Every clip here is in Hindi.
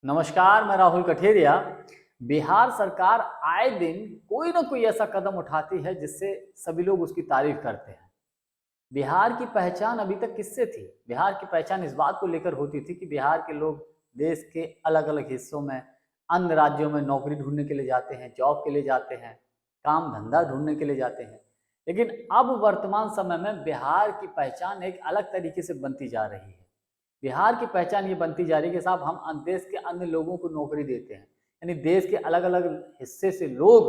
नमस्कार, मैं राहुल कठेरिया। बिहार सरकार आए दिन कोई ना कोई ऐसा कदम उठाती है जिससे सभी लोग उसकी तारीफ करते हैं। बिहार की पहचान अभी तक किससे थी? बिहार की पहचान इस बात को लेकर होती थी कि बिहार के लोग देश के अलग अलग हिस्सों में, अन्य राज्यों में नौकरी ढूंढने के लिए जाते हैं, जॉब के लिए जाते हैं, काम धंधा ढूंढने के लिए जाते हैं। लेकिन अब वर्तमान समय में बिहार की पहचान एक अलग तरीके से बनती जा रही है। बिहार की पहचान ये बनती जा रही है कि साहब हम देश के अन्य लोगों को नौकरी देते हैं, यानी देश के अलग अलग हिस्से से लोग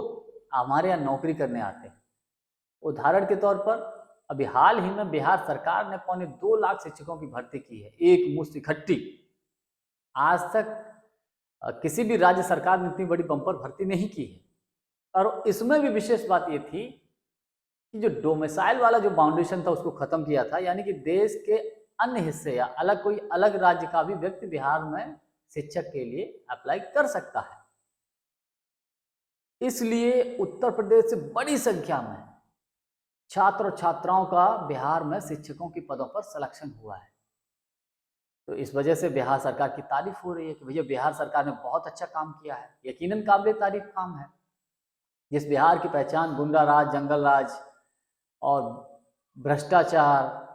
हमारे यहाँ नौकरी करने आते हैं। उदाहरण के तौर पर अभी हाल ही में बिहार सरकार ने 2.25 लाख शिक्षकों की भर्ती की है, एक मुश्त इकट्ठी। आज तक किसी भी राज्य सरकार ने इतनी बड़ी बम्पर भर्ती नहीं की है। और इसमें भी विशेष बात ये थी कि जो डोमिसाइल वाला जो बाउंडेशन था उसको खत्म किया था, यानी कि देश के अन्य हिस्से या कोई अलग राज्य का भी व्यक्ति बिहार में शिक्षक के लिए अप्लाई कर सकता है। इसलिए उत्तर प्रदेश से बड़ी संख्या में छात्र और छात्राओं का बिहार में शिक्षकों की पदों पर सिलेक्शन हुआ है। तो इस वजह से बिहार सरकार की तारीफ हो रही है कि भैया बिहार सरकार ने बहुत अच्छा काम किया है, यकीनन काबिल तारीफ काम है। जिस बिहार की पहचान गुंडा राज, जंगल राज और भ्रष्टाचार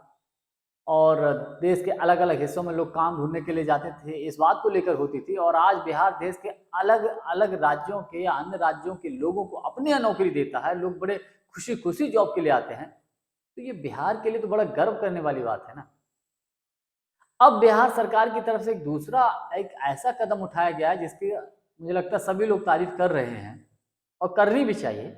और देश के अलग अलग हिस्सों में लोग काम ढूंढने के लिए जाते थे, इस बात को लेकर होती थी, और आज बिहार देश के अलग अलग राज्यों के या अन्य राज्यों के लोगों को अपने यहाँ नौकरी देता है, लोग बड़े खुशी खुशी जॉब के लिए आते हैं, तो ये बिहार के लिए तो बड़ा गर्व करने वाली बात है ना। अब बिहार सरकार की तरफ से एक ऐसा कदम उठाया गया है जिसकी मुझे लगता है सभी लोग तारीफ कर रहे हैं और करनी भी चाहिए,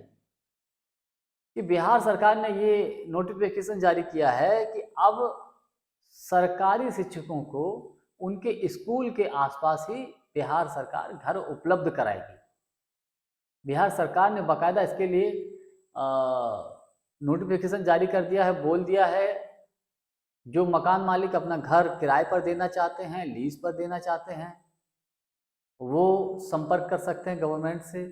कि बिहार सरकार ने ये नोटिफिकेशन जारी किया है कि अब सरकारी शिक्षकों को उनके स्कूल के आसपास ही बिहार सरकार घर उपलब्ध कराएगी। बिहार सरकार ने बाकायदा इसके लिए नोटिफिकेशन जारी कर दिया है, बोल दिया है जो मकान मालिक अपना घर किराए पर देना चाहते हैं, लीज पर देना चाहते हैं, वो संपर्क कर सकते हैं गवर्नमेंट से।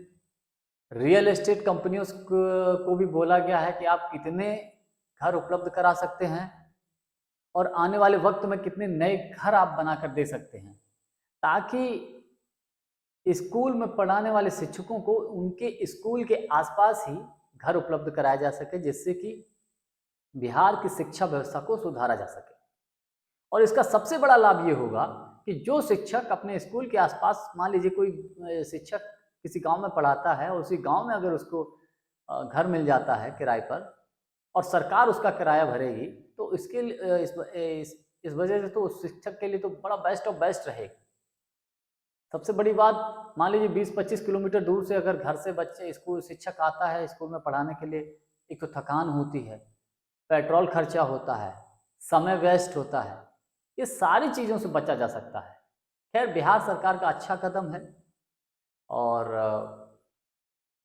रियल एस्टेट कंपनियों को भी बोला गया है कि आप कितने घर उपलब्ध करा सकते हैं और आने वाले वक्त में कितने नए घर आप बनाकर दे सकते हैं, ताकि स्कूल में पढ़ाने वाले शिक्षकों को उनके स्कूल के आसपास ही घर उपलब्ध कराया जा सके, जिससे कि बिहार की शिक्षा व्यवस्था को सुधारा जा सके। और इसका सबसे बड़ा लाभ ये होगा कि जो शिक्षक अपने स्कूल के आसपास, मान लीजिए कोई शिक्षक किसी गांव में पढ़ाता है और उसी गांव में अगर उसको घर मिल जाता है किराए पर और सरकार उसका किराया भरेगी, तो इसके इस वजह से तो उस शिक्षक के लिए तो बड़ा बेस्ट ऑफ बेस्ट रहेगा। सबसे बड़ी बात, मान लीजिए 20-25 किलोमीटर दूर से अगर घर से बच्चे स्कूल शिक्षक आता है स्कूल में पढ़ाने के लिए, एक तो थकान होती है, पेट्रोल खर्चा होता है, समय वेस्ट होता है, ये सारी चीज़ों से बचा जा सकता है। खैर, बिहार सरकार का अच्छा कदम है। और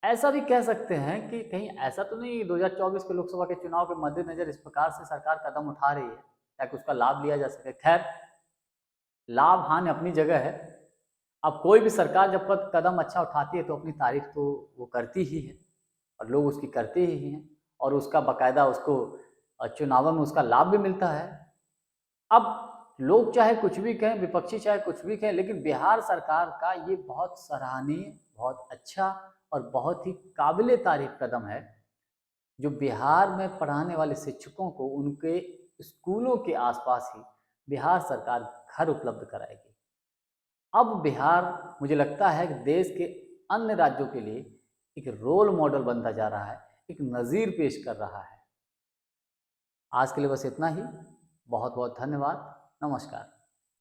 ऐसा भी कह सकते हैं कि कहीं ऐसा तो नहीं 2024 के लोकसभा के चुनाव के मद्देनजर इस प्रकार से सरकार कदम उठा रही है ताकि उसका लाभ लिया जा सके। खैर, लाभ हानि अपनी जगह है। अब कोई भी सरकार जब कदम अच्छा उठाती है तो अपनी तारीफ तो वो करती ही है और लोग उसकी करते ही हैं, और उसका बाकायदा उसको चुनावों में उसका लाभ भी मिलता है। अब लोग चाहे कुछ भी कहें, विपक्षी चाहे कुछ भी कहें, लेकिन बिहार सरकार का ये बहुत सराहनीय, बहुत अच्छा और बहुत ही काबिले तारीफ कदम है, जो बिहार में पढ़ाने वाले शिक्षकों को उनके स्कूलों के आसपास ही बिहार सरकार घर उपलब्ध कराएगी। अब बिहार, मुझे लगता है कि देश के अन्य राज्यों के लिए एक रोल मॉडल बनता जा रहा है, एक नज़ीर पेश कर रहा है। आज के लिए बस इतना ही। बहुत बहुत धन्यवाद। नमस्कार।